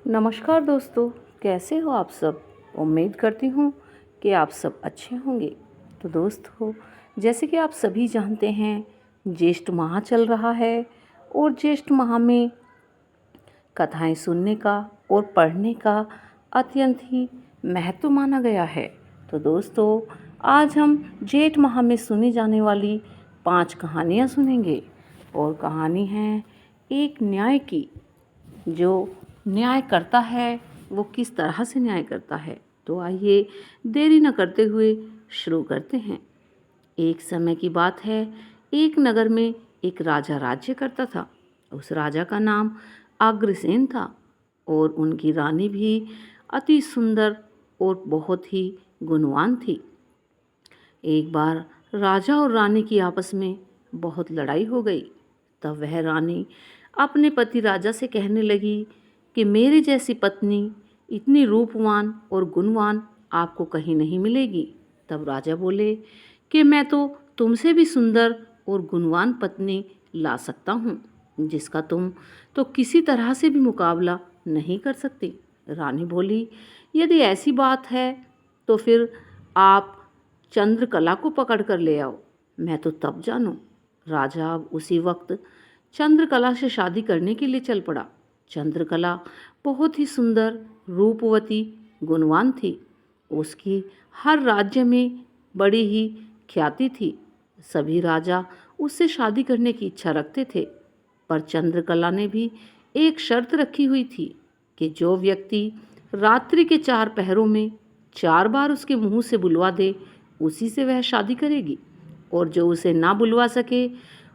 नमस्कार दोस्तों, कैसे हो आप सब। उम्मीद करती हूँ कि आप सब अच्छे होंगे। तो दोस्तों, जैसे कि आप सभी जानते हैं, ज्येष्ठ माह चल रहा है और ज्येष्ठ माह में कथाएं सुनने का और पढ़ने का अत्यंत ही महत्व माना गया है। तो दोस्तों, आज हम जेठ माह में सुनी जाने वाली 5 कहानियाँ सुनेंगे और कहानी है एक न्याय की। जो न्याय करता है वो किस तरह से न्याय करता है। तो आइए देरी न करते हुए शुरू करते हैं। एक समय की बात है, एक नगर में एक राजा राज्य करता था। उस राजा का नाम अग्रसेन था और उनकी रानी भी अति सुंदर और बहुत ही गुणवान थी। एक बार राजा और रानी की आपस में बहुत लड़ाई हो गई। तब वह रानी अपने पति राजा से कहने लगी कि मेरी जैसी पत्नी इतनी रूपवान और गुणवान आपको कहीं नहीं मिलेगी। तब राजा बोले कि मैं तो तुमसे भी सुंदर और गुणवान पत्नी ला सकता हूँ, जिसका तुम तो किसी तरह से भी मुकाबला नहीं कर सकती। रानी बोली, यदि ऐसी बात है तो फिर आप चंद्रकला को पकड़ कर ले आओ, मैं तो तब जानूं। राजा अब उसी वक्त चंद्रकला से शादी करने के लिए चल पड़ा। चंद्रकला बहुत ही सुंदर, रूपवती, गुणवान थी। उसकी हर राज्य में बड़ी ही ख्याति थी। सभी राजा उससे शादी करने की इच्छा रखते थे। पर चंद्रकला ने भी एक शर्त रखी हुई थी कि जो व्यक्ति रात्रि के 4 पहरों में 4 बार उसके मुंह से बुलवा दे, उसी से वह शादी करेगी, और जो उसे ना बुलवा सके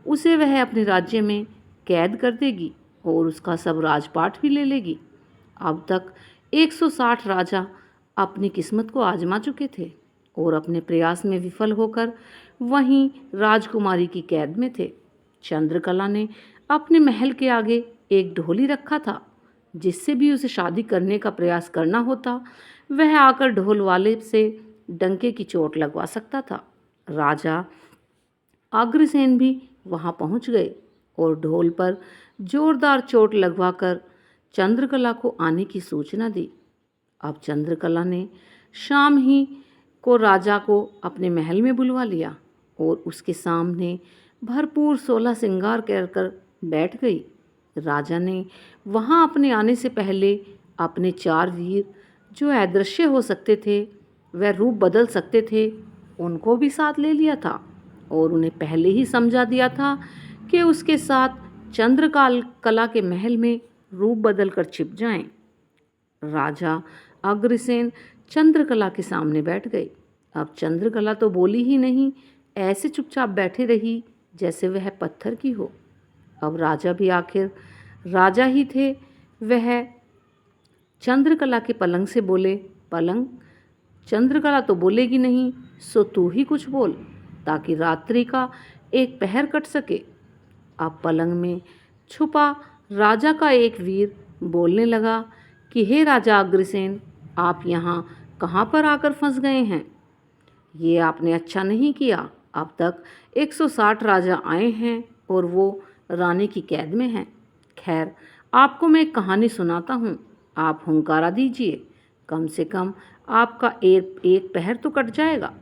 उसे वह अपने राज्य में कैद कर देगी और उसका सब राजपाट भी ले लेगी। अब तक 160 राजा अपनी किस्मत को आजमा चुके थे और अपने प्रयास में विफल होकर वहीं राजकुमारी की कैद में थे। चंद्रकला ने अपने महल के आगे एक ढोली रखा था। जिससे भी उसे शादी करने का प्रयास करना होता, वह आकर ढोल वाले से डंके की चोट लगवा सकता था। राजा अग्रसेन भी वहां पहुंच गए और ढोल पर जोरदार चोट लगवाकर चंद्रकला को आने की सूचना दी। अब चंद्रकला ने शाम ही को राजा को अपने महल में बुलवा लिया और उसके सामने भरपूर 16 श्रृंगार कर बैठ गई। राजा ने वहां अपने आने से पहले अपने 4 वीर, जो अदृश्य हो सकते थे वह रूप बदल सकते थे, उनको भी साथ ले लिया था और उन्हें पहले ही समझा दिया था कि उसके साथ चंद्रकाल कला के महल में रूप बदल कर छिप जाएं। राजा अग्रसेन चंद्रकला के सामने बैठ गए। अब चंद्रकला तो बोली ही नहीं, ऐसे चुपचाप बैठे रही जैसे वह पत्थर की हो। अब राजा भी आखिर राजा ही थे। वह चंद्रकला के पलंग से बोले, पलंग, चंद्रकला तो बोलेगी नहीं, सो तू ही कुछ बोल ताकि रात्रि का एक पहर कट सके। अब पलंग में छुपा राजा का एक वीर बोलने लगा कि हे राजा अग्रसेन, आप यहाँ कहाँ पर आकर फंस गए हैं। ये आपने अच्छा नहीं किया। अब तक 160 राजा आए हैं और वो रानी की कैद में हैं। खैर, आपको मैं एक कहानी सुनाता हूँ, आप हुंकारा दीजिए, कम से कम आपका एक पहर तो कट जाएगा।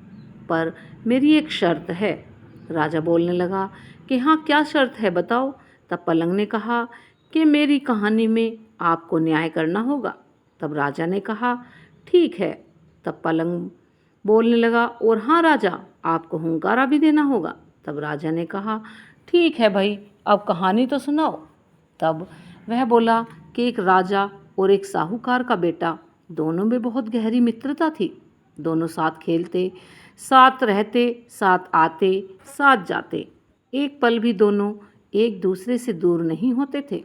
पर मेरी एक शर्त है। राजा बोलने लगा कि हाँ, क्या शर्त है बताओ। तब पलंग ने कहा कि मेरी कहानी में आपको न्याय करना होगा। तब राजा ने कहा ठीक है। तब पलंग बोलने लगा, और हाँ राजा, आपको हुंकारा भी देना होगा। तब राजा ने कहा ठीक है भाई, अब कहानी तो सुनाओ। तब वह बोला कि एक राजा और एक साहूकार का बेटा, दोनों में बहुत गहरी मित्रता थी। दोनों साथ खेलते, साथ रहते, साथ आते, साथ जाते। एक पल भी दोनों एक दूसरे से दूर नहीं होते थे।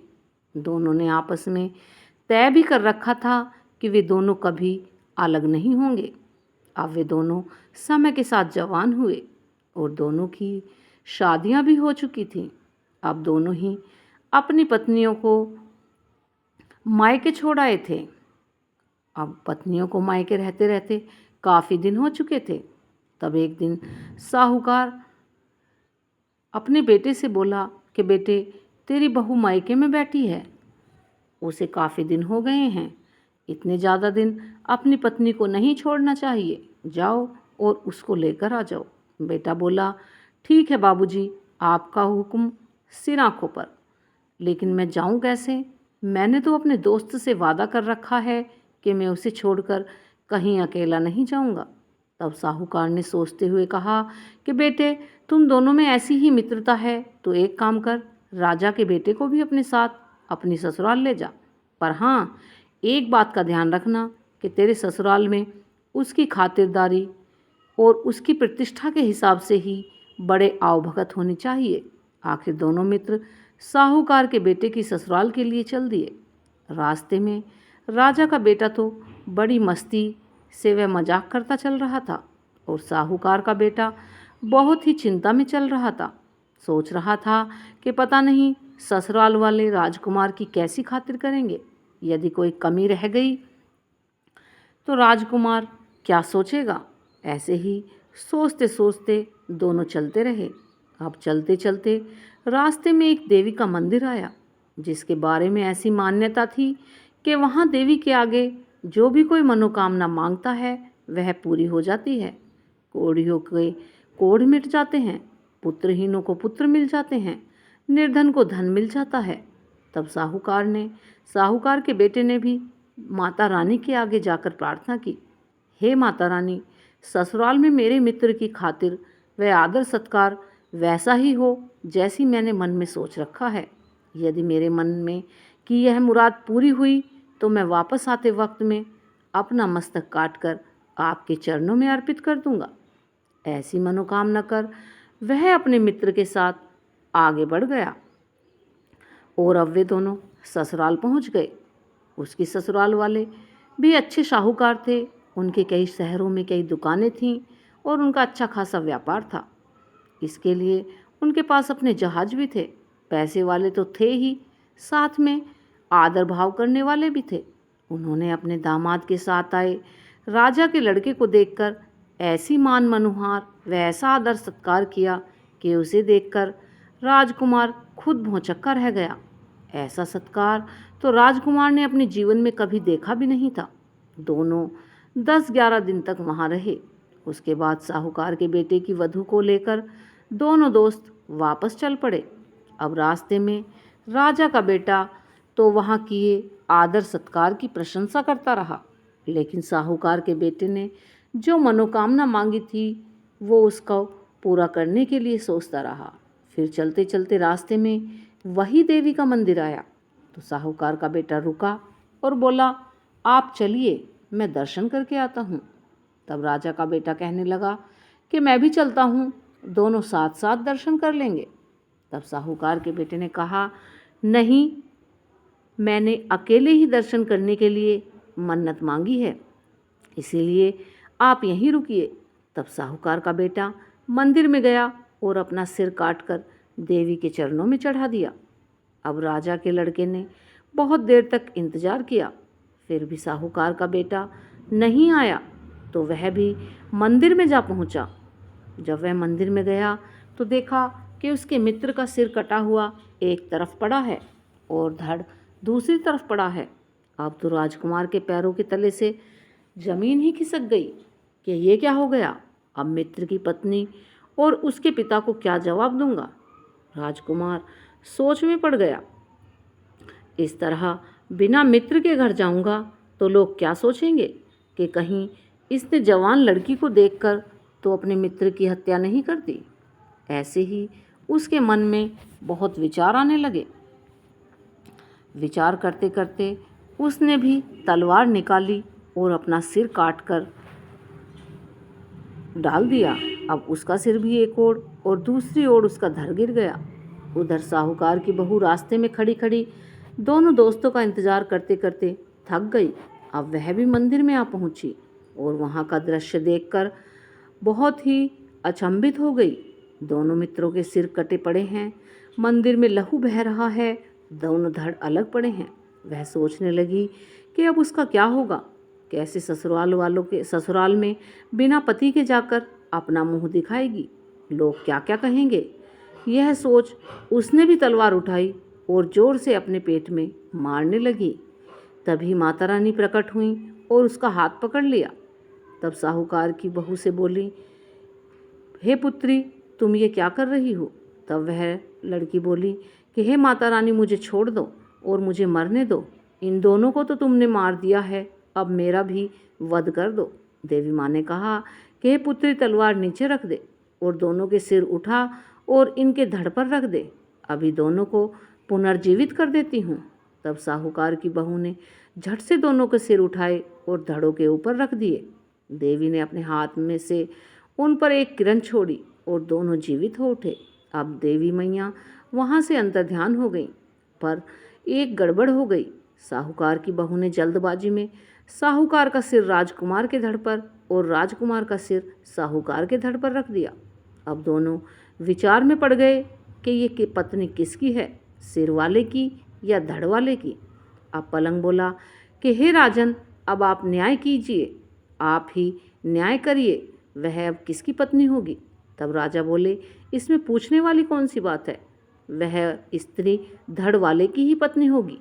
दोनों ने आपस में तय भी कर रखा था कि वे दोनों कभी अलग नहीं होंगे। अब वे दोनों समय के साथ जवान हुए और दोनों की शादियां भी हो चुकी थीं। अब दोनों ही अपनी पत्नियों को मायके छोड़ आए थे। अब पत्नियों को मायके रहते रहते काफ़ी दिन हो चुके थे। तब एक दिन साहूकार अपने बेटे से बोला कि बेटे, तेरी बहू मायके में बैठी है उसे काफ़ी दिन हो गए हैं। इतने ज़्यादा दिन अपनी पत्नी को नहीं छोड़ना चाहिए। जाओ और उसको लेकर आ जाओ। बेटा बोला, ठीक है बाबूजी, आपका हुक्म सिर आँखों पर। लेकिन मैं जाऊं कैसे? मैंने तो अपने दोस्त से वादा कर रखा है कि मैं उसे छोड़कर कहीं अकेला नहीं जाऊंगा। तब साहूकार ने सोचते हुए कहा कि बेटे, तुम दोनों में ऐसी ही मित्रता है तो एक काम कर, राजा के बेटे को भी अपने साथ अपनी ससुराल ले जा। पर हाँ, एक बात का ध्यान रखना कि तेरे ससुराल में उसकी खातिरदारी और उसकी प्रतिष्ठा के हिसाब से ही बड़े आवभगत होने चाहिए। आखिर दोनों मित्र साहूकार के बेटे की ससुराल के लिए चल दिए। रास्ते में राजा का बेटा तो बड़ी मस्ती से वह मजाक करता चल रहा था और साहूकार का बेटा बहुत ही चिंता में चल रहा था। सोच रहा था कि पता नहीं ससुराल वाले राजकुमार की कैसी खातिर करेंगे। यदि कोई कमी रह गई तो राजकुमार क्या सोचेगा। ऐसे ही सोचते सोचते दोनों चलते रहे। अब चलते चलते रास्ते में एक देवी का मंदिर आया, जिसके बारे में ऐसी मान्यता थी कि वहाँ देवी के आगे जो भी कोई मनोकामना मांगता है वह पूरी हो जाती है। कोढ़ियों के कोढ़ मिट जाते हैं, पुत्रहीनों को पुत्र मिल जाते हैं, निर्धन को धन मिल जाता है। तब साहूकार के बेटे ने भी माता रानी के आगे जाकर प्रार्थना की, हे माता रानी, ससुराल में मेरे मित्र की खातिर वह आदर सत्कार वैसा ही हो जैसी मैंने मन में सोच रखा है। यदि मेरे मन में की यह मुराद पूरी हुई तो मैं वापस आते वक्त में अपना मस्तक काटकर आपके चरणों में अर्पित कर दूंगा। ऐसी मनोकामना कर वह अपने मित्र के साथ आगे बढ़ गया और अब वे दोनों ससुराल पहुंच गए। उसकी ससुराल वाले भी अच्छे शाहूकार थे। उनके कई शहरों में कई दुकानें थीं और उनका अच्छा खासा व्यापार था। इसके लिए उनके पास अपने जहाज भी थे। पैसे वाले तो थे ही, साथ में आदर भाव करने वाले भी थे। उन्होंने अपने दामाद के साथ आए राजा के लड़के को देखकर ऐसी मान मनुहार व ऐसा आदर सत्कार किया कि उसे देखकर राजकुमार खुद भौंचक्का रह गया। ऐसा सत्कार तो राजकुमार ने अपने जीवन में कभी देखा भी नहीं था। दोनों 10-11 दिन तक वहाँ रहे। उसके बाद साहूकार के बेटे की वधू को लेकर दोनों दोस्त वापस चल पड़े। अब रास्ते में राजा का बेटा तो वहाँ किए आदर सत्कार की प्रशंसा करता रहा, लेकिन साहूकार के बेटे ने जो मनोकामना मांगी थी वो उसको पूरा करने के लिए सोचता रहा। फिर चलते चलते रास्ते में वही देवी का मंदिर आया तो साहूकार का बेटा रुका और बोला, आप चलिए, मैं दर्शन करके आता हूँ। तब राजा का बेटा कहने लगा कि मैं भी चलता हूँ, दोनों साथ साथ दर्शन कर लेंगे। तब साहूकार के बेटे ने कहा, नहीं, मैंने अकेले ही दर्शन करने के लिए मन्नत मांगी है, इसीलिए आप यहीं रुकिए। तब साहूकार का बेटा मंदिर में गया और अपना सिर काटकर देवी के चरणों में चढ़ा दिया। अब राजा के लड़के ने बहुत देर तक इंतजार किया, फिर भी साहूकार का बेटा नहीं आया तो वह भी मंदिर में जा पहुंचा। जब वह मंदिर में गया तो देखा कि उसके मित्र का सिर कटा हुआ एक तरफ पड़ा है और धड़ दूसरी तरफ पड़ा है। अब तो राजकुमार के पैरों के तले से जमीन ही खिसक गई कि ये क्या हो गया। अब मित्र की पत्नी और उसके पिता को क्या जवाब दूंगा। राजकुमार सोच में पड़ गया। इस तरह बिना मित्र के घर जाऊंगा तो लोग क्या सोचेंगे कि कहीं इसने जवान लड़की को देखकर तो अपने मित्र की हत्या नहीं कर दी। ऐसे ही उसके मन में बहुत विचार आने लगे। विचार करते करते उसने भी तलवार निकाली और अपना सिर काटकर डाल दिया। अब उसका सिर भी एक ओर और दूसरी ओर उसका धड़ गिर गया। उधर साहूकार की बहू रास्ते में खड़ी खड़ी दोनों दोस्तों का इंतजार करते करते थक गई। अब वह भी मंदिर में आ पहुंची और वहां का दृश्य देखकर बहुत ही अचंभित हो गई। दोनों मित्रों के सिर कटे पड़े हैं, मंदिर में लहू बह रहा है, दोनों धड़ अलग पड़े हैं। वह सोचने लगी कि अब उसका क्या होगा, कैसे ससुराल में बिना पति के जाकर अपना मुंह दिखाएगी, लोग क्या क्या कहेंगे। यह सोच उसने भी तलवार उठाई और जोर से अपने पेट में मारने लगी। तभी माता रानी प्रकट हुई और उसका हाथ पकड़ लिया। तब साहूकार की बहू से बोली, हे पुत्री, तुम ये क्या कर रही हो? तब वह लड़की बोली कि हे माता रानी, मुझे छोड़ दो और मुझे मरने दो। इन दोनों को तो तुमने मार दिया है, अब मेरा भी वध कर दो। देवी माँ ने कहा कि हे पुत्री, तलवार नीचे रख दे और दोनों के सिर उठा और इनके धड़ पर रख दे। अभी दोनों को पुनर्जीवित कर देती हूँ। तब साहूकार की बहू ने झट से दोनों के सिर उठाए और धड़ों के ऊपर रख दिए। देवी ने अपने हाथ में से उन पर एक किरण छोड़ी और दोनों जीवित हो उठे। अब देवी मैया वहाँ से अंतर्ध्यान हो गई, पर एक गड़बड़ हो गई। साहूकार की बहू ने जल्दबाजी में साहूकार का सिर राजकुमार के धड़ पर और राजकुमार का सिर साहूकार के धड़ पर रख दिया। अब दोनों विचार में पड़ गए कि ये पत्नी किसकी है, सिर वाले की या धड़ वाले की। अब पलंग बोला कि हे राजन, अब आप न्याय कीजिए, आप ही न्याय करिए, वह अब किसकी पत्नी होगी? तब राजा बोले, इसमें पूछने वाली कौन सी बात है, वह स्त्री धड़ वाले की ही पत्नी होगी।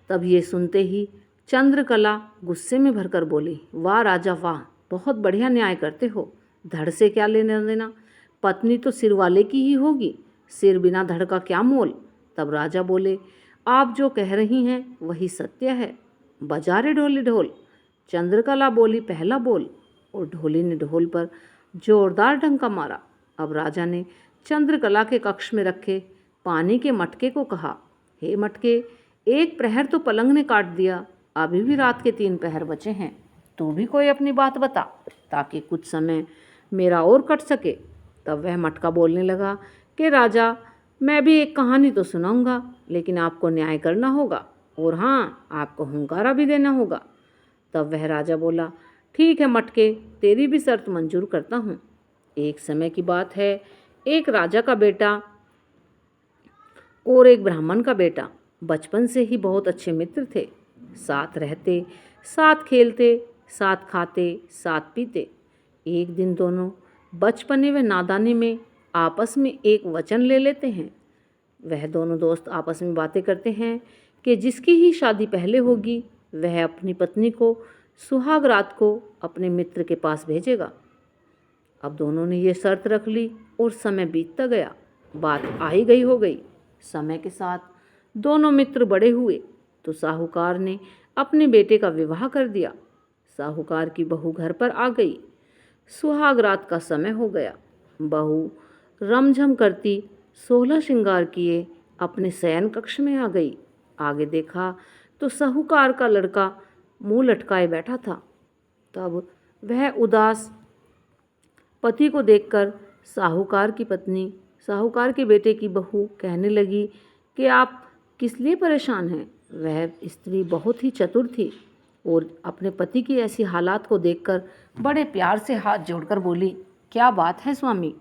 तब ये सुनते ही चंद्रकला गुस्से में भरकर बोली, वाह राजा वाह, बहुत बढ़िया न्याय करते हो। धड़ से क्या लेना देना, पत्नी तो सिर वाले की ही होगी, सिर बिना धड़ का क्या मोल। तब राजा बोले, आप जो कह रही हैं वही सत्य है, बजा रे ढोली ढोल। चंद्रकला बोली, पहला बोल, और ढोली ने ढोल पर जोरदार डंका मारा। अब राजा ने चंद्रकला के कक्ष में रखे पानी के मटके को कहा, हे मटके, एक प्रहर तो पलंग ने काट दिया, अभी भी रात के 3 प्रहर बचे हैं, तू भी कोई अपनी बात बता ताकि कुछ समय मेरा और कट सके। तब वह मटका बोलने लगा कि राजा, मैं भी एक कहानी तो सुनाऊंगा, लेकिन आपको न्याय करना होगा और हाँ, आपको हुंकारा भी देना होगा। तब वह राजा बोला, ठीक है मटके, तेरी भी शर्त मंजूर करता हूँ। एक समय की बात है, एक राजा का बेटा और एक ब्राह्मण का बेटा बचपन से ही बहुत अच्छे मित्र थे। साथ रहते, साथ खेलते, साथ खाते, साथ पीते। एक दिन दोनों बचपने व नादानी में आपस में एक वचन ले लेते हैं। वह दोनों दोस्त आपस में बातें करते हैं कि जिसकी ही शादी पहले होगी वह अपनी पत्नी को सुहाग रात को अपने मित्र के पास भेजेगा। अब दोनों ने ये शर्त रख ली और समय बीतता गया, बात आ ही गई हो गई। समय के साथ दोनों मित्र बड़े हुए तो साहूकार ने अपने बेटे का विवाह कर दिया। साहूकार की बहू घर पर आ गई। सुहाग रात का समय हो गया। बहू रमझम करती 16 श्रृंगार किए अपने शयन कक्ष में आ गई। आगे देखा तो साहूकार का लड़का मुंह लटकाए बैठा था। तब वह उदास पति को देखकर साहूकार की पत्नी साहूकार के बेटे की बहू कहने लगी कि आप किस लिए परेशान हैं। वह स्त्री बहुत ही चतुर थी और अपने पति की ऐसी हालात को देखकर बड़े प्यार से हाथ जोड़कर बोली, क्या बात है स्वामी,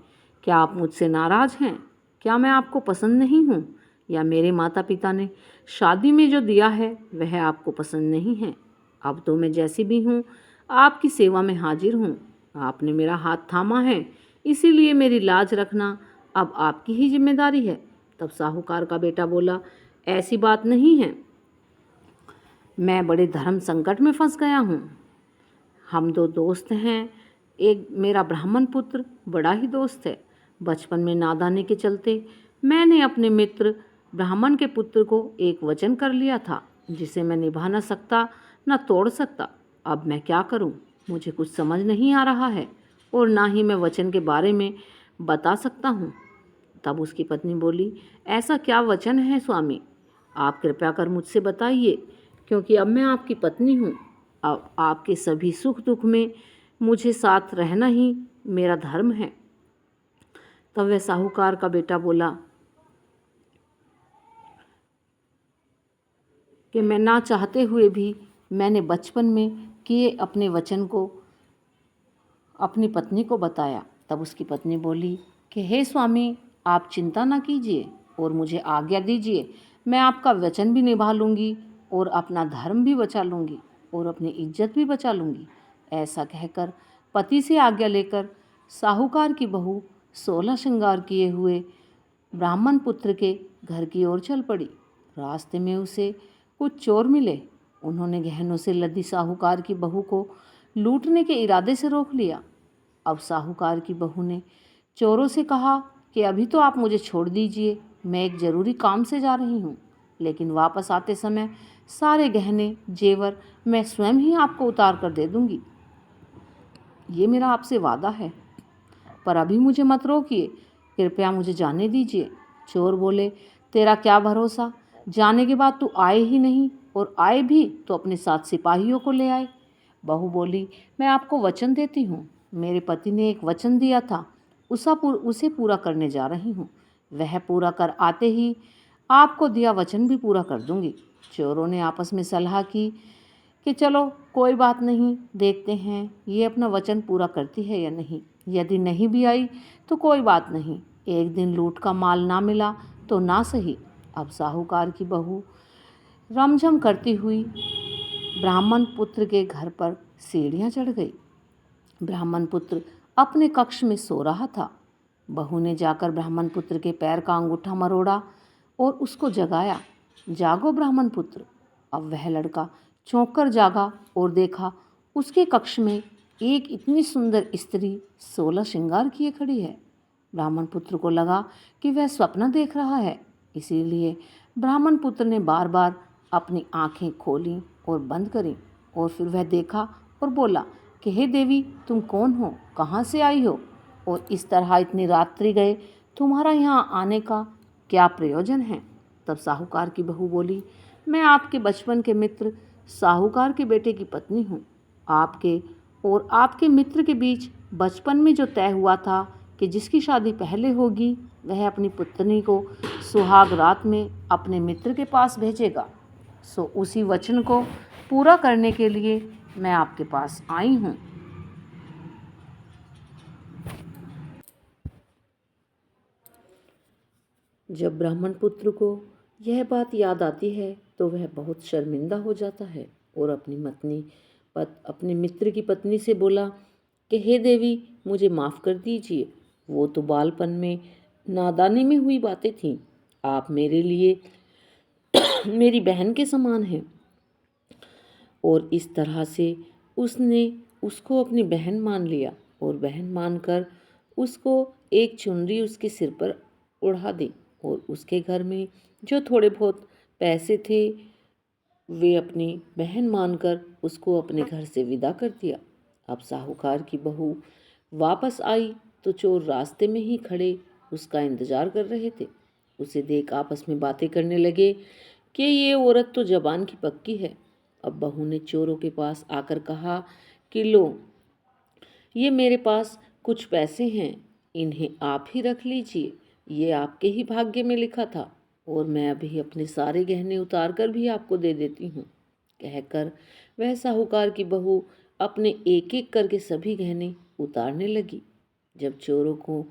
क्या आप मुझसे नाराज़ हैं? क्या मैं आपको पसंद नहीं हूँ, या मेरे माता पिता ने शादी में जो दिया है वह आपको पसंद नहीं है? अब तो मैं जैसी भी हूँ आपकी सेवा में हाजिर हूँ। आपने मेरा हाथ थामा है, इसीलिए मेरी लाज रखना अब आपकी ही जिम्मेदारी है। तब साहूकार का बेटा बोला, ऐसी बात नहीं है, मैं बड़े धर्म संकट में फंस गया हूँ। हम 2 दोस्त हैं, एक मेरा ब्राह्मण पुत्र बड़ा ही दोस्त है। बचपन में नादानी के चलते मैंने अपने मित्र ब्राह्मण के पुत्र को एक वचन कर लिया था, जिसे मैं निभा न सकता न तोड़ सकता। अब मैं क्या करूं? मुझे कुछ समझ नहीं आ रहा है और ना ही मैं वचन के बारे में बता सकता हूं। तब उसकी पत्नी बोली, ऐसा क्या वचन है स्वामी, आप कृपया कर मुझसे बताइए, क्योंकि अब मैं आपकी पत्नी हूँ। अब आपके सभी सुख दुख में मुझे साथ रहना ही मेरा धर्म है। तब वह साहूकार का बेटा बोला कि मैं ना चाहते हुए भी मैंने बचपन में किए अपने वचन को अपनी पत्नी को बताया। तब उसकी पत्नी बोली कि हे स्वामी, आप चिंता ना कीजिए और मुझे आज्ञा दीजिए, मैं आपका वचन भी निभा लूँगी और अपना धर्म भी बचा लूँगी और अपनी इज्जत भी बचा लूँगी। ऐसा कहकर पति से आज्ञा लेकर साहूकार की बहू 16 श्रृंगार किए हुए ब्राह्मण पुत्र के घर की ओर चल पड़ी। रास्ते में उसे कुछ चोर मिले। उन्होंने गहनों से लदी साहूकार की बहू को लूटने के इरादे से रोक लिया। अब साहूकार की बहू ने चोरों से कहा कि अभी तो आप मुझे छोड़ दीजिए, मैं एक ज़रूरी काम से जा रही हूँ, लेकिन वापस आते समय सारे गहने जेवर मैं स्वयं ही आपको उतार कर दे दूँगी। ये मेरा आपसे वादा है, पर अभी मुझे मत रोकिए, कृपया मुझे जाने दीजिए। चोर बोले, तेरा क्या भरोसा, जाने के बाद तू आए ही नहीं, और आए भी तो अपने साथ सिपाहियों को ले आए। बहू बोली, मैं आपको वचन देती हूँ, मेरे पति ने एक वचन दिया था, उसे पूरा करने जा रही हूँ। वह पूरा कर आते ही आपको दिया वचन भी पूरा कर दूंगी। चोरों ने आपस में सलाह की कि चलो कोई बात नहीं, देखते हैं ये अपना वचन पूरा करती है या नहीं। यदि नहीं भी आई तो कोई बात नहीं, एक दिन लूट का माल ना मिला तो ना सही। अब साहूकार की बहू रमझम करती हुई ब्राह्मण पुत्र के घर पर सीढ़ियाँ चढ़ गई। ब्राह्मण पुत्र अपने कक्ष में सो रहा था। बहू ने जाकर ब्राह्मण पुत्र के पैर का अंगूठा मरोड़ा और उसको जगाया। जागो ब्राह्मण पुत्र। अब वह लड़का चौंक कर जागा और देखा उसके कक्ष में एक इतनी सुंदर स्त्री 16 श्रृंगार किए खड़ी है। ब्राह्मण पुत्र को लगा कि वह स्वप्न देख रहा है, इसीलिए ब्राह्मण पुत्र ने बार बार अपनी आंखें खोली और बंद करी, और फिर वह देखा और बोला कि हे देवी, तुम कौन हो, कहाँ से आई हो, और इस तरह इतनी रात्रि गए तुम्हारा यहाँ आने का क्या प्रयोजन है। तब साहूकार की बहू बोली, मैं आपके बचपन के मित्र साहूकार के बेटे की पत्नी हूँ। आपके और आपके मित्र के बीच बचपन में जो तय हुआ था कि जिसकी शादी पहले होगी वह अपनी पुत्री को सुहाग रात में अपने मित्र के पास भेजेगा, सो उसी वचन को पूरा करने के लिए मैं आपके पास आई हूँ। जब ब्राह्मण पुत्र को यह बात याद आती है तो वह बहुत शर्मिंदा हो जाता है और अपने मित्र की पत्नी से बोला कि हे देवी, मुझे माफ़ कर दीजिए, वो तो बालपन में नादानी में हुई बातें थीं। आप मेरे लिए मेरी बहन के समान हैं। और इस तरह से उसने उसको अपनी बहन मान लिया और बहन मानकर उसको एक चुनरी उसके सिर पर ओढ़ा दी, और उसके घर में जो थोड़े बहुत पैसे थे वे अपनी बहन मानकर उसको अपने घर से विदा कर दिया। अब साहूकार की बहू वापस आई तो चोर रास्ते में ही खड़े उसका इंतजार कर रहे थे। उसे देख आपस में बातें करने लगे कि ये औरत तो जबान की पक्की है। अब बहू ने चोरों के पास आकर कहा कि लो, ये मेरे पास कुछ पैसे हैं, इन्हें आप ही रख लीजिए, ये आपके ही भाग्य में लिखा था, और मैं अभी अपने सारे गहने उतार कर भी आपको दे देती हूँ। कहकर वह साहूकार की बहू अपने एक एक करके सभी गहने उतारने लगी। जब चोरों को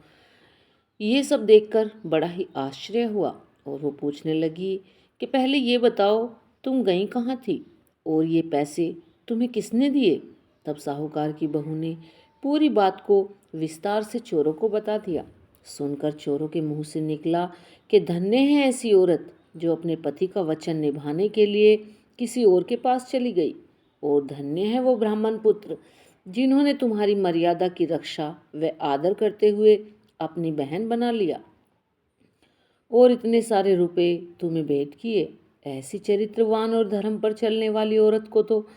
ये सब देखकर बड़ा ही आश्चर्य हुआ और वो पूछने लगी कि पहले ये बताओ, तुम गई कहाँ थी और ये पैसे तुम्हें किसने दिए। तब साहूकार की बहू ने पूरी बात को विस्तार से चोरों को बता दिया। सुनकर चोरों के मुंह से निकला कि धन्य है ऐसी औरत जो अपने पति का वचन निभाने के लिए किसी और के पास चली गई, और धन्य है वो ब्राह्मण पुत्र जिन्होंने तुम्हारी मर्यादा की रक्षा व आदर करते हुए अपनी बहन बना लिया और इतने सारे रुपए तुम्हें भेंट किए। ऐसी चरित्रवान और धर्म पर चलने वाली औरत को तो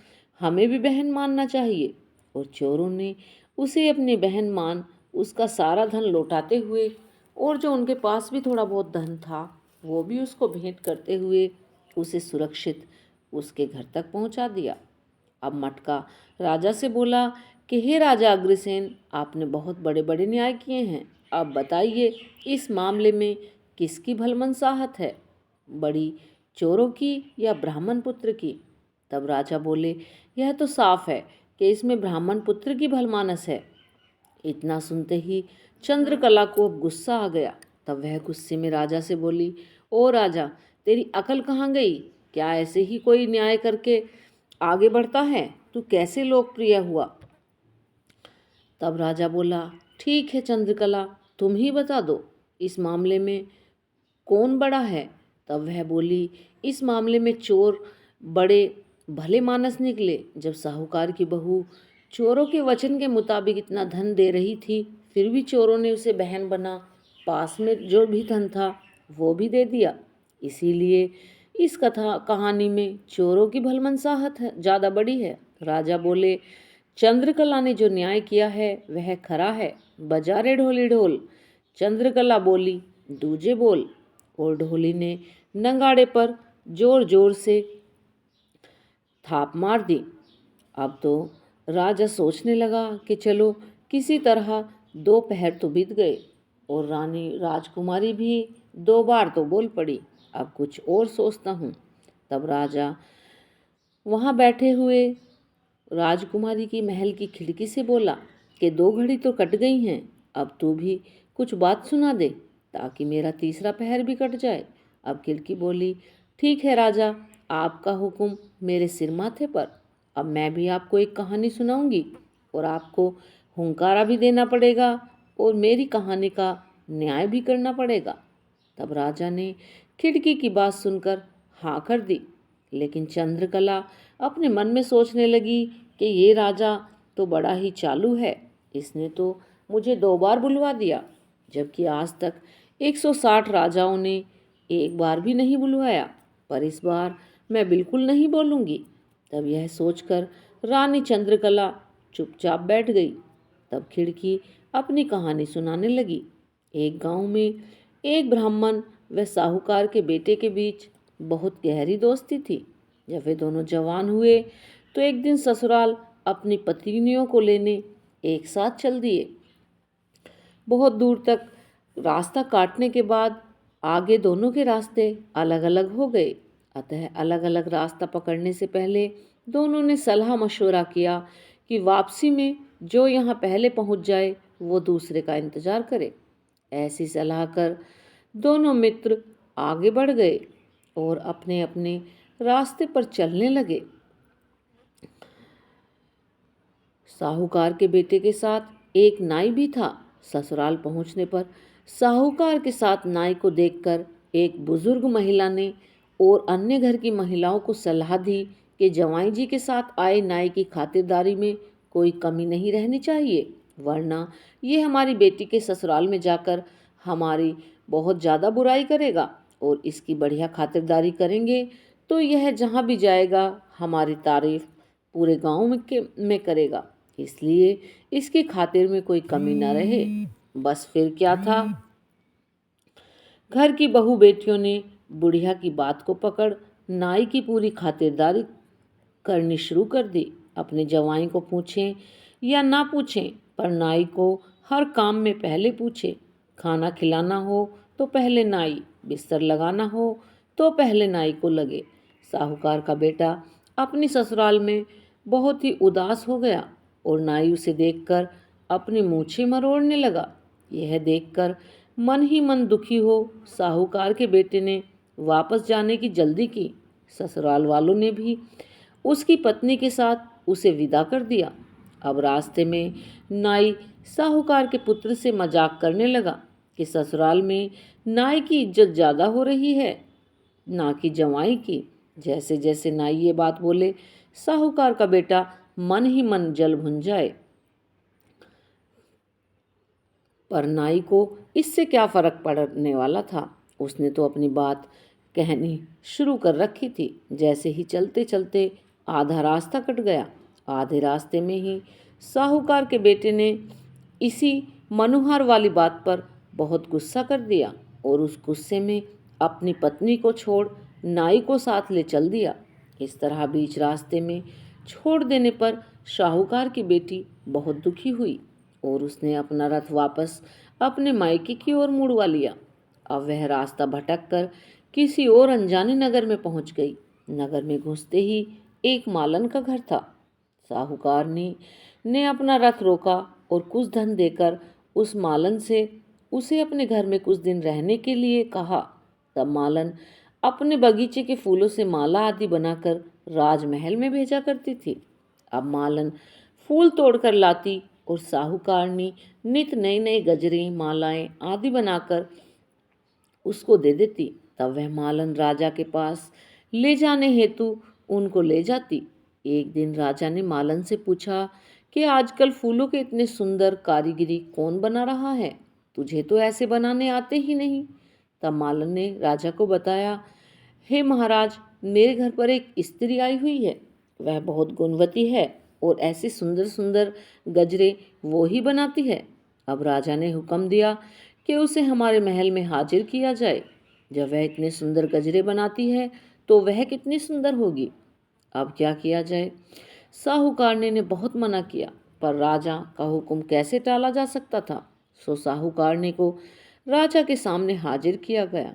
हमें भी बहन मानना चाहिए। और चोरों ने उसे अपनी बहन मान उसका सारा धन लौटाते हुए और जो उनके पास भी थोड़ा बहुत धन था वो भी उसको भेंट करते हुए उसे सुरक्षित उसके घर तक पहुंचा दिया। अब मटका राजा से बोला कि हे राजा अग्रसेन, आपने बहुत बड़े बड़े न्याय किए हैं, अब बताइए इस मामले में किसकी भलमनसाहत है, बड़ी चोरों की या ब्राह्मण पुत्र की। तब राजा बोले, यह तो साफ है कि इसमें ब्राह्मण पुत्र की भलमानस है। इतना सुनते ही चंद्रकला को अब गुस्सा आ गया। तब वह गुस्से में राजा से बोली, ओ राजा, तेरी अकल कहाँ गई? क्या ऐसे ही कोई न्याय करके आगे बढ़ता है? तू कैसे लोकप्रिय हुआ? तब राजा बोला, ठीक है चंद्रकला, तुम ही बता दो, इस मामले में कौन बड़ा है? तब वह बोली, इस मामले में चोर बड़े भले मानस निकले। जब साहूकार की बहू चोरों के वचन के मुताबिक इतना धन दे रही थी, फिर भी चोरों ने उसे बहन बना पास में जो भी धन था वो भी दे दिया। इसीलिए इस कहानी में चोरों की भलमनसाहत है ज़्यादा बड़ी है। राजा बोले, चंद्रकला ने जो न्याय किया है वह खरा है। बजा रे ढोली ढोल। चंद्रकला बोली, दूजे बोल। और ढोली ने नगाड़े पर जोर जोर से थाप मार दी। अब तो राजा सोचने लगा कि चलो किसी तरह 2 पहर तो बीत गए और रानी राजकुमारी भी 2 बार तो बोल पड़ी। अब कुछ और सोचता हूँ। तब राजा वहाँ बैठे हुए राजकुमारी की महल की खिड़की से बोला कि 2 घड़ी तो कट गई हैं, अब तू भी कुछ बात सुना दे ताकि मेरा तीसरा पहर भी कट जाए। अब खिड़की बोली, ठीक है राजा, आपका हुक्म मेरे सिर माथे पर। अब मैं भी आपको एक कहानी सुनाऊंगी और आपको हुंकारा भी देना पड़ेगा और मेरी कहानी का न्याय भी करना पड़ेगा। तब राजा ने खिड़की की बात सुनकर हाँ कर दी, लेकिन चंद्रकला अपने मन में सोचने लगी कि ये राजा तो बड़ा ही चालू है, इसने तो मुझे 2 बार बुलवा दिया, जबकि आज तक 160 राजाओं ने एक बार भी नहीं बुलवाया, पर इस बार मैं बिल्कुल नहीं बोलूँगी। तब यह सोचकर रानी चंद्रकला चुपचाप बैठ गई। तब खिड़की अपनी कहानी सुनाने लगी। एक गांव में एक ब्राह्मण व साहूकार के बेटे के बीच बहुत गहरी दोस्ती थी। जब वे दोनों जवान हुए तो एक दिन ससुराल अपनी पत्नियों को लेने एक साथ चल दिए। बहुत दूर तक रास्ता काटने के बाद आगे दोनों के रास्ते अलग अलग हो गए। अतः अलग अलग रास्ता पकड़ने से पहले दोनों ने सलाह मशवरा किया कि वापसी में जो यहाँ पहले पहुँच जाए वो दूसरे का इंतजार करे। ऐसी सलाह कर दोनों मित्र आगे बढ़ गए और अपने अपने रास्ते पर चलने लगे। साहूकार के बेटे के साथ एक नाई भी था। ससुराल पहुंचने पर साहूकार के साथ नाई को देखकर एक बुजुर्ग महिला ने और अन्य घर की महिलाओं को सलाह दी कि जवाई जी के साथ आए नाई की खातिरदारी में कोई कमी नहीं रहनी चाहिए, वरना ये हमारी बेटी के ससुराल में जाकर हमारी बहुत ज़्यादा बुराई करेगा और इसकी बढ़िया खातिरदारी करेंगे तो यह जहाँ भी जाएगा हमारी तारीफ पूरे गांव में करेगा। इसलिए इसकी खातिर में कोई कमी न रहे। बस फिर क्या था, घर की बहू बेटियों ने बुढ़िया की बात को पकड़ नाई की पूरी खातिरदारी करनी शुरू कर दी। अपने जवाई को पूछें या ना पूछें, पर नाई को हर काम में पहले पूछे। खाना खिलाना हो तो पहले नाई, बिस्तर लगाना हो तो पहले नाई को लगे। साहूकार का बेटा अपनी ससुराल में बहुत ही उदास हो गया और नाई उसे देखकर अपनी मूछें मरोड़ने लगा। यह देखकर मन ही मन दुखी हो साहूकार के बेटे ने वापस जाने की जल्दी की। ससुराल वालों ने भी उसकी पत्नी के साथ उसे विदा कर दिया। अब रास्ते में नाई साहूकार के पुत्र से मजाक करने लगा कि ससुराल में नाई की इज्जत ज़्यादा हो रही है ना कि जवाई की। जैसे जैसे नाई ये बात बोले, साहूकार का बेटा मन ही मन जल भुन जाए, पर नाई को इससे क्या फर्क पड़ने वाला था। उसने तो अपनी बात कहनी शुरू कर रखी थी। जैसे ही चलते चलते आधा रास्ता कट गया। आधे रास्ते में ही साहूकार के बेटे ने इसी मनुहार वाली बात पर बहुत गुस्सा कर दिया और उस गुस्से में अपनी पत्नी को छोड़ नाई को साथ ले चल दिया। इस तरह बीच रास्ते में छोड़ देने पर साहूकार की बेटी बहुत दुखी हुई और उसने अपना रथ वापस अपने मायके की ओर मुड़वा लिया। अब वह रास्ता भटक कर किसी और अनजाने नगर में पहुंच गई। नगर में घुसते ही एक मालन का घर था। साहूकार ने अपना रथ रोका और कुछ धन देकर उस मालन से उसे अपने घर में कुछ दिन रहने के लिए कहा। तब मालन अपने बगीचे के फूलों से माला आदि बनाकर राजमहल में भेजा करती थी। अब मालन फूल तोड़कर लाती और साहूकारनी नित नए नए गजरे मालाएं आदि बनाकर उसको दे देती, तब वह मालन राजा के पास ले जाने हेतु उनको ले जाती। एक दिन राजा ने मालन से पूछा कि आजकल फूलों के इतने सुंदर कारीगरी कौन बना रहा है? तुझे तो ऐसे बनाने आते ही नहीं। तब मालन ने राजा को बताया, हे महाराज, मेरे घर पर एक स्त्री आई हुई है। वह बहुत गुणवती है और ऐसे सुंदर सुंदर गजरे वो ही बनाती है। अब राजा ने हुक्म दिया कि उसे हमारे महल में हाजिर किया जाए। जब वह इतने सुंदर गजरे बनाती है तो वह कितनी सुंदर होगी। अब क्या किया जाए? साहूकारने ने बहुत मना किया, पर राजा का हुक्म कैसे टाला जा सकता था। सो साहूकारने को राजा के सामने हाजिर किया गया।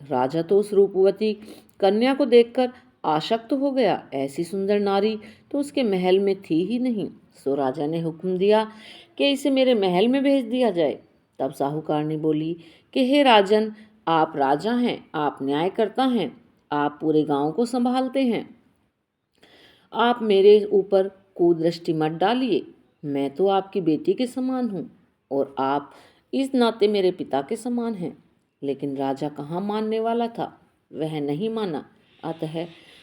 राजा तो उस रूपवती कन्या को देखकर आसक्त हो गया। ऐसी सुंदर नारी तो उसके महल में थी ही नहीं। सो राजा ने हुक्म दिया कि इसे मेरे महल में भेज दिया जाए। तब साहूकारनी बोली कि हे राजन, आप राजा हैं, आप न्याय करता हैं, आप पूरे गांव को संभालते हैं, आप मेरे ऊपर कुदृष्टि मत डालिए। मैं तो आपकी बेटी के समान हूँ और आप इस नाते मेरे पिता के समान हैं। लेकिन राजा कहाँ मानने वाला था, वह नहीं माना। अतः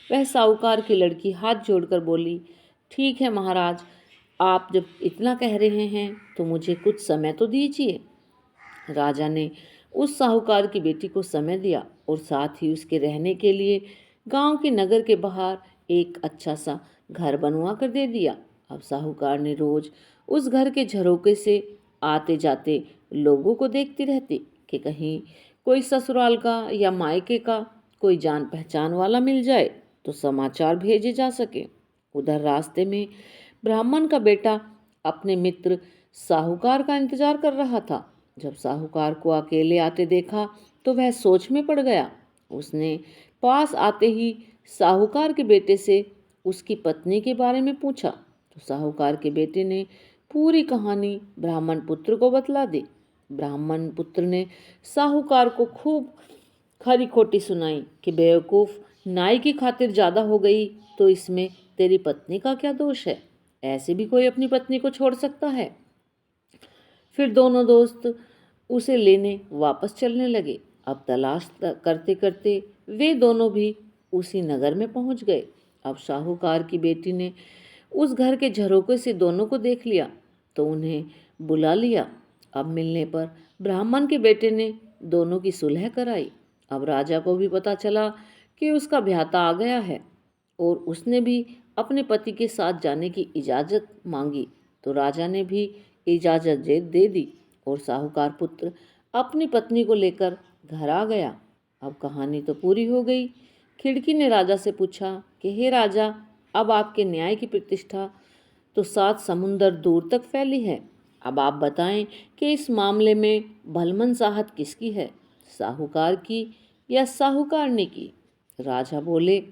वह साहूकार की लड़की हाथ जोड़कर बोली, ठीक है महाराज, आप जब इतना कह रहे हैं तो मुझे कुछ समय तो दीजिए। राजा ने उस साहूकार की बेटी को समय दिया और साथ ही उसके रहने के लिए गांव के नगर के बाहर एक अच्छा सा घर बनवा कर दे दिया। अब साहूकार ने रोज उस घर के झरोके से आते जाते लोगों को देखती रहती कि कहीं कोई ससुराल का या मायके का कोई जान पहचान वाला मिल जाए तो समाचार भेजे जा सके। उधर रास्ते में ब्राह्मण का बेटा अपने मित्र साहूकार का इंतजार कर रहा था। जब साहूकार को अकेले आते देखा तो वह सोच में पड़ गया। उसने पास आते ही साहूकार के बेटे से उसकी पत्नी के बारे में पूछा तो साहूकार के बेटे ने पूरी कहानी ब्राह्मण पुत्र को बतला दी। ब्राह्मण पुत्र ने साहूकार को खूब खरी खोटी सुनाई कि बेवकूफ़, नाई की खातिर ज़्यादा हो गई तो इसमें तेरी पत्नी का क्या दोष है? ऐसे भी कोई अपनी पत्नी को छोड़ सकता है? फिर दोनों दोस्त उसे लेने वापस चलने लगे। अब तलाश करते करते वे दोनों भी उसी नगर में पहुंच गए। अब साहूकार की बेटी ने उस घर के झरोके से दोनों को देख लिया तो उन्हें बुला लिया। अब मिलने पर ब्राह्मण के बेटे ने दोनों की सुलह कराई। अब राजा को भी पता चला कि उसका भ्याता आ गया है और उसने भी अपने पति के साथ जाने की इजाज़त मांगी तो राजा ने भी इजाज़त दे दी और साहूकार पुत्र अपनी पत्नी को लेकर घर आ गया। अब कहानी तो पूरी हो गई। खिड़की ने राजा से पूछा कि हे राजा, अब आपके न्याय की प्रतिष्ठा तो 7 समुंदर दूर तक फैली है। अब आप बताएं कि इस मामले में भलमनसाहत किसकी है, साहूकार की या साहूकारनी की? राजा बोले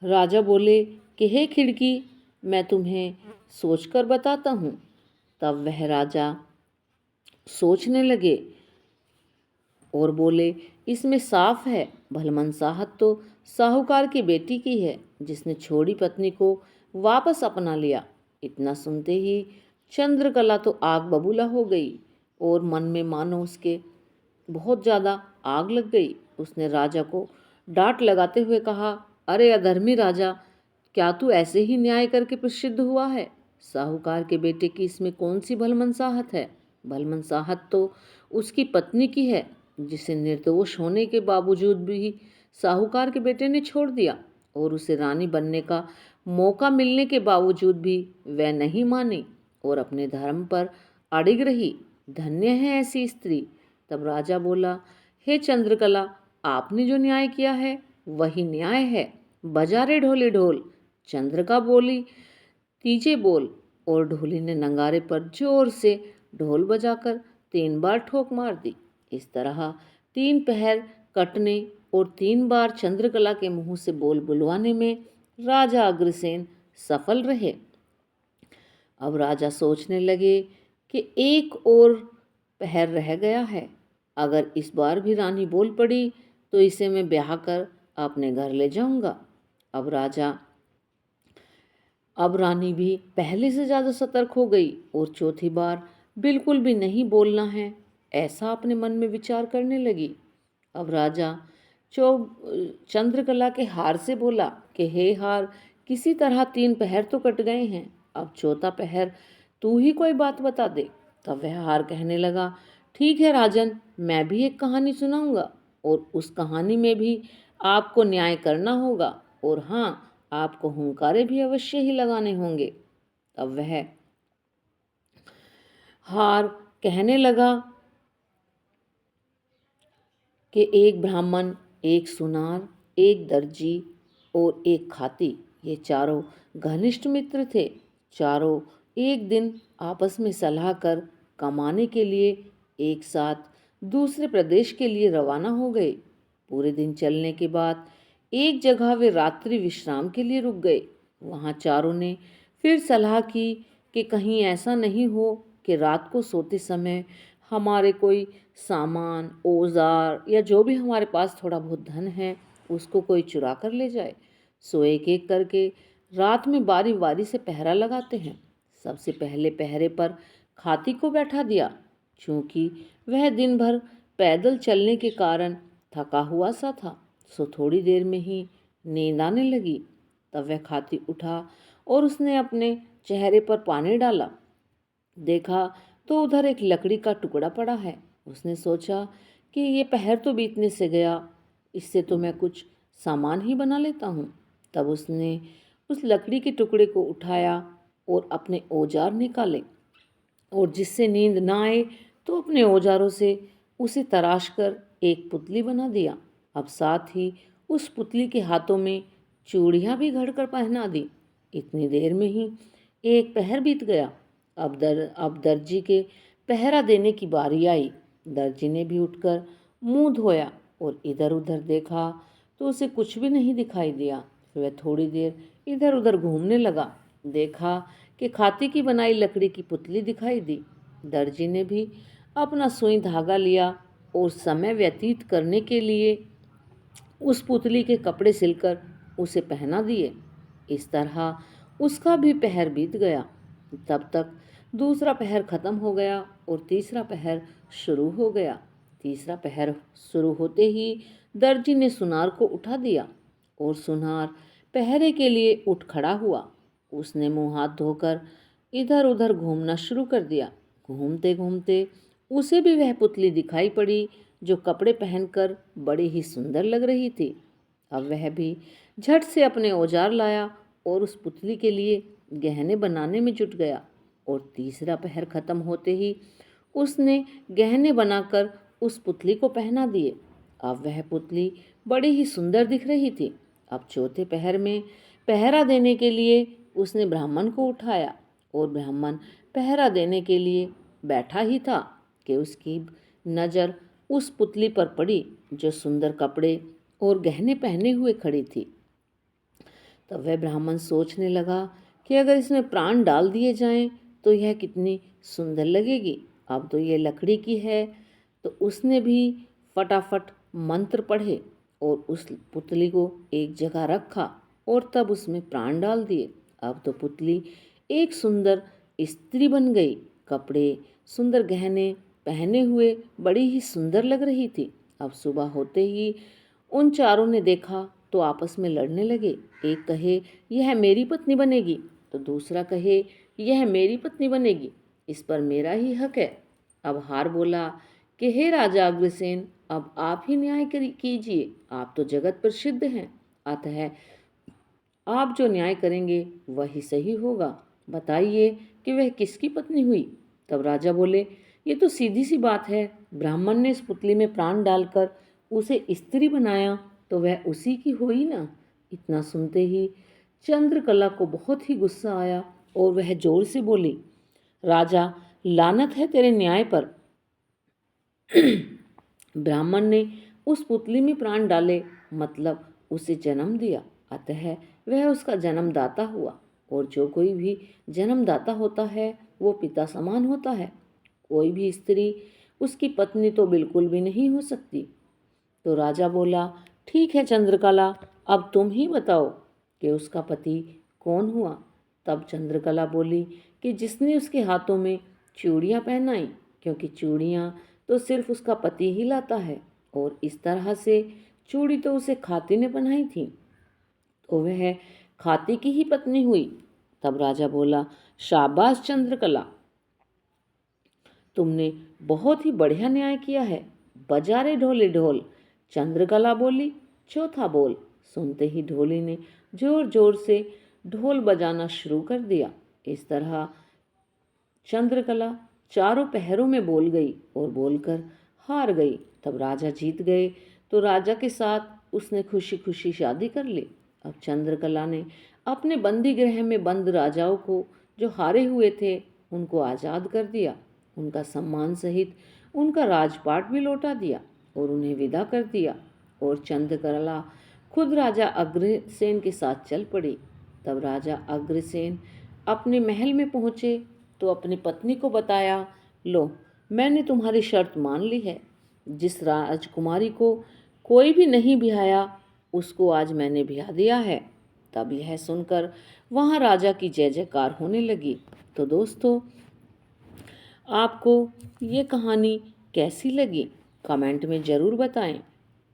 राजा बोले कि हे खिड़की, मैं तुम्हें सोचकर बताता हूँ। तब वह राजा सोचने लगे और बोले, इसमें साफ है, भलमनसाहत तो साहूकार की बेटी की है जिसने छोड़ी पत्नी को वापस अपना लिया। इतना सुनते ही चंद्रकला तो आग बबूला हो गई और मन में मानो उसके बहुत ज़्यादा आग लग गई। उसने राजा को डांट लगाते हुए कहा, अरे अधर्मी राजा, क्या तू ऐसे ही न्याय करके प्रसिद्ध हुआ है? साहूकार के बेटे की इसमें कौन सी भलमनसाहत है? भलमनसाहत तो उसकी पत्नी की है जिसे निर्दोष होने के बावजूद भी साहूकार के बेटे ने छोड़ दिया और उसे रानी बनने का मौका मिलने के बावजूद भी वह नहीं मानी और अपने धर्म पर अड़िग रही। धन्य है ऐसी स्त्री। तब राजा बोला, हे चंद्रकला, आपने जो न्याय किया है वही न्याय है। बजा रे ढोली ढोल। चंद्रिका बोली, तीजे बोल। और ढोली ने नगारे पर जोर से ढोल बजाकर 3 बार ठोक मार दी। इस तरह 3 पहर कटने और 3 बार चंद्रकला के मुंह से बोल बुलवाने में राजा अग्रसेन सफल रहे। अब राजा सोचने लगे कि एक और पहर रह गया है। अगर इस बार भी रानी बोल पड़ी तो इसे मैं ब्याह कर अपने घर ले जाऊंगा। अब रानी भी पहले से ज़्यादा सतर्क हो गई और चौथी बार बिल्कुल भी नहीं बोलना है, ऐसा अपने मन में विचार करने लगी। अब राजा चो चंद्रकला के हार से बोला कि हे हार, किसी तरह 3 पहर तो कट गए हैं, अब चौथा पहर तू ही कोई बात बता दे। तब वह हार कहने लगा, ठीक है राजन, मैं भी एक कहानी सुनाऊंगा और उस कहानी में भी आपको न्याय करना होगा, और हाँ, आपको हुंकारे भी अवश्य ही लगाने होंगे। तब वह हार कहने लगा कि एक ब्राह्मण, एक सुनार, एक दर्जी और एक खाती, ये चारों घनिष्ठ मित्र थे। चारों एक दिन आपस में सलाह कर कमाने के लिए एक साथ दूसरे प्रदेश के लिए रवाना हो गए। पूरे दिन चलने के बाद एक जगह वे रात्रि विश्राम के लिए रुक गए। वहाँ चारों ने फिर सलाह की कि कहीं ऐसा नहीं हो कि रात को सोते समय हमारे कोई सामान, औजार या जो भी हमारे पास थोड़ा बहुत धन है उसको कोई चुरा कर ले जाए। सो एक एक करके रात में बारी बारी से पहरा लगाते हैं। सबसे पहले पहरे पर खाती को बैठा दिया, क्योंकि वह दिन भर पैदल चलने के कारण थका हुआ सा था। सो थोड़ी देर में ही नींद आने लगी। तब वह खाती उठा और उसने अपने चेहरे पर पानी डाला। देखा तो उधर एक लकड़ी का टुकड़ा पड़ा है। उसने सोचा कि ये पहर तो बीतने से गया, इससे तो मैं कुछ सामान ही बना लेता हूँ। तब उसने उस लकड़ी के टुकड़े को उठाया और अपने औजार निकाले, और जिससे नींद ना आए तो अपने औजारों से उसे तराश कर एक पुतली बना दिया। अब साथ ही उस पुतली के हाथों में चूड़ियाँ भी घड़कर पहना दी। इतनी देर में ही एक पहर बीत गया। अब दर्जी के पहरा देने की बारी आई। दर्जी ने भी उठकर मुंह धोया और इधर उधर देखा तो उसे कुछ भी नहीं दिखाई दिया। फिर वह थोड़ी देर इधर उधर घूमने लगा। देखा कि खाती की बनाई लकड़ी की पुतली दिखाई दी। दर्जी ने भी अपना सुई धागा लिया और समय व्यतीत करने के लिए उस पुतली के कपड़े सिलकर उसे पहना दिए। इस तरह उसका भी पहर बीत गया। तब तक दूसरा पहर खत्म हो गया और तीसरा पहर शुरू हो गया। तीसरा पहर शुरू होते ही दर्जी ने सुनार को उठा दिया और सुनार पहरे के लिए उठ खड़ा हुआ। उसने मुंह हाथ धोकर इधर उधर घूमना शुरू कर दिया। घूमते घूमते उसे भी वह पुतली दिखाई पड़ी जो कपड़े पहनकर बड़ी ही सुंदर लग रही थी। अब वह भी झट से अपने औजार लाया और उस पुतली के लिए गहने बनाने में जुट गया। और तीसरा पहर खत्म होते ही उसने गहने बनाकर उस पुतली को पहना दिए। अब वह पुतली बड़ी ही सुंदर दिख रही थी। अब चौथे पहर में पहरा देने के लिए उसने ब्राह्मण को उठाया और ब्राह्मण पहरा देने के लिए बैठा ही था कि उसकी नज़र उस पुतली पर पड़ी जो सुंदर कपड़े और गहने पहने हुए खड़ी थी। तब वह ब्राह्मण सोचने लगा कि अगर इसमें प्राण डाल दिए जाएं तो यह कितनी सुंदर लगेगी। अब तो यह लकड़ी की है। तो उसने भी फटाफट मंत्र पढ़े और उस पुतली को एक जगह रखा और तब उसमें प्राण डाल दिए। अब तो पुतली एक सुंदर स्त्री बन गई। कपड़े, सुंदर गहने पहने हुए बड़ी ही सुंदर लग रही थी। अब सुबह होते ही उन चारों ने देखा तो आपस में लड़ने लगे। एक कहे यह मेरी पत्नी बनेगी, तो दूसरा कहे यह मेरी पत्नी बनेगी, इस पर मेरा ही हक है। अब हार बोला कि हे राजा अग्रसेन, अब आप ही न्याय कीजिए, आप तो जगत प्रसिद्ध हैं, अतः आप जो न्याय करेंगे वही सही होगा। बताइए कि वह किसकी पत्नी हुई। तब राजा बोले, ये तो सीधी सी बात है, ब्राह्मण ने इस पुतली में प्राण डालकर उसे स्त्री बनाया तो वह उसी की हुई ना। इतना सुनते ही चंद्रकला को बहुत ही गुस्सा आया और वह जोर से बोली, राजा, लानत है तेरे न्याय पर। ब्राह्मण ने उस पुतली में प्राण डाले, मतलब उसे जन्म दिया, अतः वह उसका जन्मदाता हुआ। और जो कोई भी जन्मदाता होता है वो पिता समान होता है। कोई भी स्त्री उसकी पत्नी तो बिल्कुल भी नहीं हो सकती। तो राजा बोला, ठीक है चंद्रकला, अब तुम ही बताओ कि उसका पति कौन हुआ। तब चंद्रकला बोली कि जिसने उसके हाथों में चूड़ियाँ पहनाई, क्योंकि चूड़ियाँ तो सिर्फ उसका पति ही लाता है और इस तरह से चूड़ी तो उसे खाती ने पहनाई थी, तो वह खाती की ही पत्नी हुई। तब राजा बोला, शाबाश चंद्रकला, तुमने बहुत ही बढ़िया न्याय किया है। बजा रे ढोले ढोल। चंद्रकला बोली, चौथा बोल। सुनते ही ढोली ने जोर जोर से ढोल बजाना शुरू कर दिया। इस तरह चंद्रकला चारों पहरों में बोल गई और बोलकर हार गई। तब राजा जीत गए, तो राजा के साथ उसने खुशी खुशी शादी कर ली। अब चंद्रकला ने अपने बंदी गृह में बंद राजाओं को, जो हारे हुए थे, उनको आज़ाद कर दिया। उनका सम्मान सहित उनका राजपाट भी लौटा दिया और उन्हें विदा कर दिया। और चंद्रकला खुद राजा अग्रसेन के साथ चल पड़ी। तब राजा अग्रसेन अपने महल में पहुंचे तो अपनी पत्नी को बताया, लो, मैंने तुम्हारी शर्त मान ली है। जिस राजकुमारी को कोई भी नहीं ब्याया, उसको आज मैंने ब्याह दिया है। तब यह सुनकर वहाँ राजा की जय जयकार होने लगी। तो दोस्तों, आपको ये कहानी कैसी लगी कमेंट में ज़रूर बताएं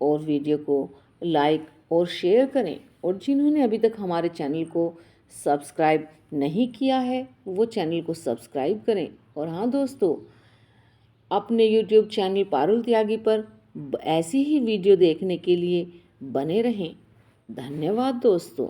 और वीडियो को लाइक और शेयर करें। और जिन्होंने अभी तक हमारे चैनल को सब्सक्राइब नहीं किया है, वो चैनल को सब्सक्राइब करें। और हाँ दोस्तों, अपने यूट्यूब चैनल पारुल त्यागी पर ऐसी ही वीडियो देखने के लिए बने रहें। धन्यवाद दोस्तों।